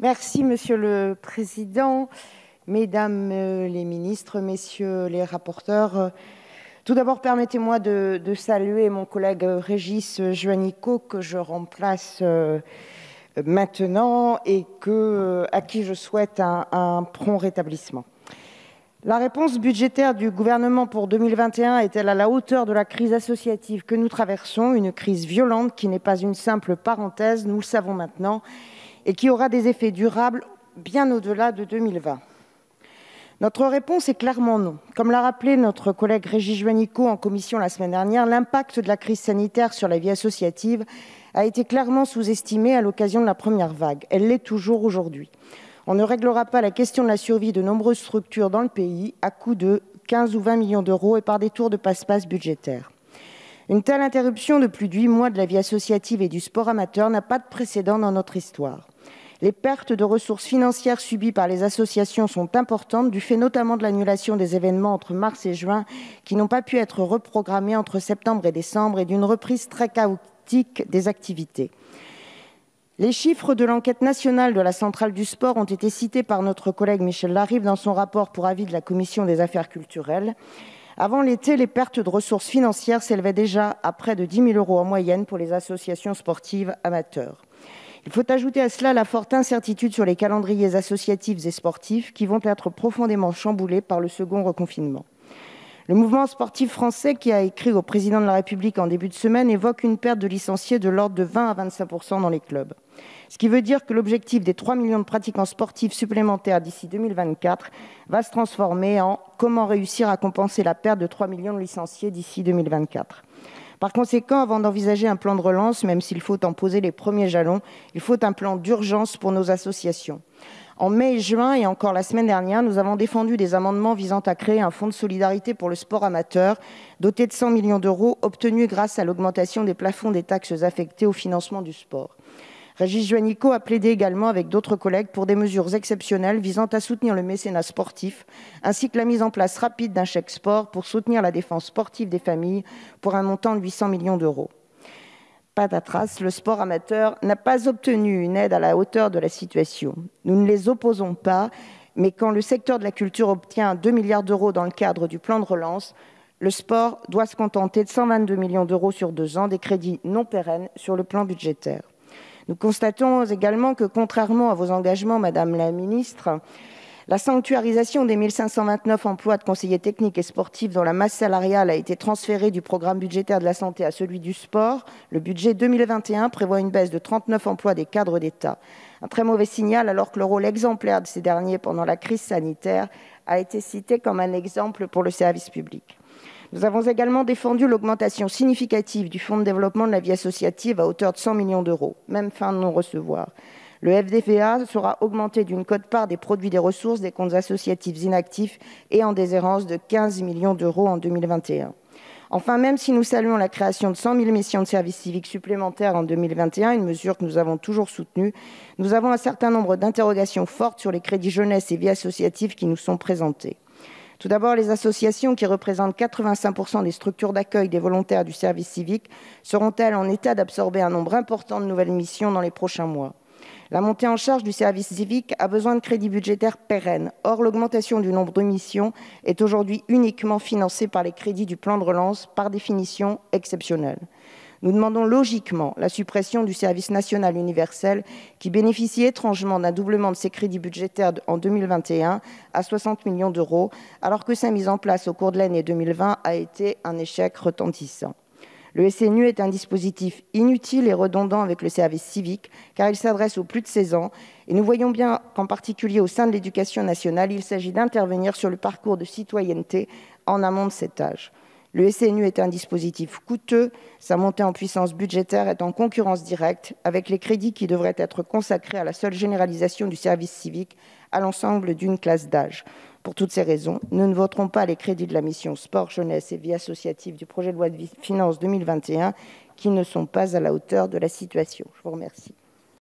Merci, Monsieur le Président, Mesdames les ministres, Messieurs les rapporteurs. Tout d'abord, permettez-moi de saluer mon collègue Régis Juanico, que je remplace maintenant et à qui je souhaite un prompt rétablissement. La réponse budgétaire du gouvernement pour 2021 est-elle à la hauteur de la crise associative que nous traversons, une crise violente qui n'est pas une simple parenthèse, nous le savons maintenant, et qui aura des effets durables bien au-delà de 2020. Notre réponse est clairement non. Comme l'a rappelé notre collègue Régis Juanico en commission la semaine dernière, l'impact de la crise sanitaire sur la vie associative a été clairement sous-estimé à l'occasion de la première vague. Elle l'est toujours aujourd'hui. On ne réglera pas la question de la survie de nombreuses structures dans le pays à coût de 15 ou 20 millions d'euros et par des tours de passe-passe budgétaires. Une telle interruption de plus de 8 mois de la vie associative et du sport amateur n'a pas de précédent dans notre histoire. Les pertes de ressources financières subies par les associations sont importantes, du fait notamment de l'annulation des événements entre mars et juin qui n'ont pas pu être reprogrammés entre septembre et décembre et d'une reprise très chaotique des activités. Les chiffres de l'enquête nationale de la Centrale du sport ont été cités par notre collègue Michel Larive dans son rapport pour avis de la Commission des affaires culturelles. Avant l'été, les pertes de ressources financières s'élevaient déjà à près de 10 000 € en moyenne pour les associations sportives amateurs. Il faut ajouter à cela la forte incertitude sur les calendriers associatifs et sportifs qui vont être profondément chamboulés par le second reconfinement. Le mouvement sportif français, qui a écrit au président de la République en début de semaine, évoque une perte de licenciés de l'ordre de 20 à 25 % dans les clubs. Ce qui veut dire que l'objectif des 3 millions de pratiquants sportifs supplémentaires d'ici 2024 va se transformer en « comment réussir à compenser la perte de 3 millions de licenciés d'ici 2024 ». Par conséquent, avant d'envisager un plan de relance, même s'il faut en poser les premiers jalons, il faut un plan d'urgence pour nos associations. En mai et juin, et encore la semaine dernière, nous avons défendu des amendements visant à créer un fonds de solidarité pour le sport amateur, doté de 100 millions d'euros, obtenu grâce à l'augmentation des plafonds des taxes affectées au financement du sport. Régis Juanico a plaidé également avec d'autres collègues pour des mesures exceptionnelles visant à soutenir le mécénat sportif, ainsi que la mise en place rapide d'un chèque sport pour soutenir la défense sportive des familles pour un montant de 800 millions d'euros. Patatras, le sport amateur n'a pas obtenu une aide à la hauteur de la situation. Nous ne les opposons pas, mais quand le secteur de la culture obtient 2 milliards d'euros dans le cadre du plan de relance, le sport doit se contenter de 122 millions d'euros sur 2 ans, des crédits non pérennes sur le plan budgétaire. Nous constatons également que, contrairement à vos engagements, Madame la Ministre, la sanctuarisation des 1529 emplois de conseillers techniques et sportifs dont la masse salariale a été transférée du programme budgétaire de la santé à celui du sport, le budget 2021 prévoit une baisse de 39 emplois des cadres d'État. Un très mauvais signal alors que le rôle exemplaire de ces derniers pendant la crise sanitaire a été cité comme un exemple pour le service public. Nous avons également défendu l'augmentation significative du fonds de développement de la vie associative à hauteur de 100 millions d'euros, même fin de non-recevoir. Le FDVA sera augmenté d'une quote-part des produits des ressources des comptes associatifs inactifs et en déshérence de 15 millions d'euros en 2021. Enfin, même si nous saluons la création de 100 000 missions de service civique supplémentaires en 2021, une mesure que nous avons toujours soutenue, nous avons un certain nombre d'interrogations fortes sur les crédits jeunesse et vie associative qui nous sont présentés. Tout d'abord, les associations, qui représentent 85 % des structures d'accueil des volontaires du service civique, seront-elles en état d'absorber un nombre important de nouvelles missions dans les prochains mois ? La montée en charge du service civique a besoin de crédits budgétaires pérennes. Or, l'augmentation du nombre de missions est aujourd'hui uniquement financée par les crédits du plan de relance, par définition exceptionnels. Nous demandons logiquement la suppression du service national universel qui bénéficie étrangement d'un doublement de ses crédits budgétaires en 2021 à 60 millions d'euros, alors que sa mise en place au cours de l'année 2020 a été un échec retentissant. Le SNU est un dispositif inutile et redondant avec le service civique, car il s'adresse aux plus de 16 ans, et nous voyons bien qu'en particulier au sein de l'éducation nationale, il s'agit d'intervenir sur le parcours de citoyenneté en amont de cet âge. Le SNU est un dispositif coûteux, sa montée en puissance budgétaire est en concurrence directe avec les crédits qui devraient être consacrés à la seule généralisation du service civique à l'ensemble d'une classe d'âge. Pour toutes ces raisons, nous ne voterons pas les crédits de la mission Sport, Jeunesse et Vie associative du projet de loi de finances 2021 qui ne sont pas à la hauteur de la situation. Je vous remercie.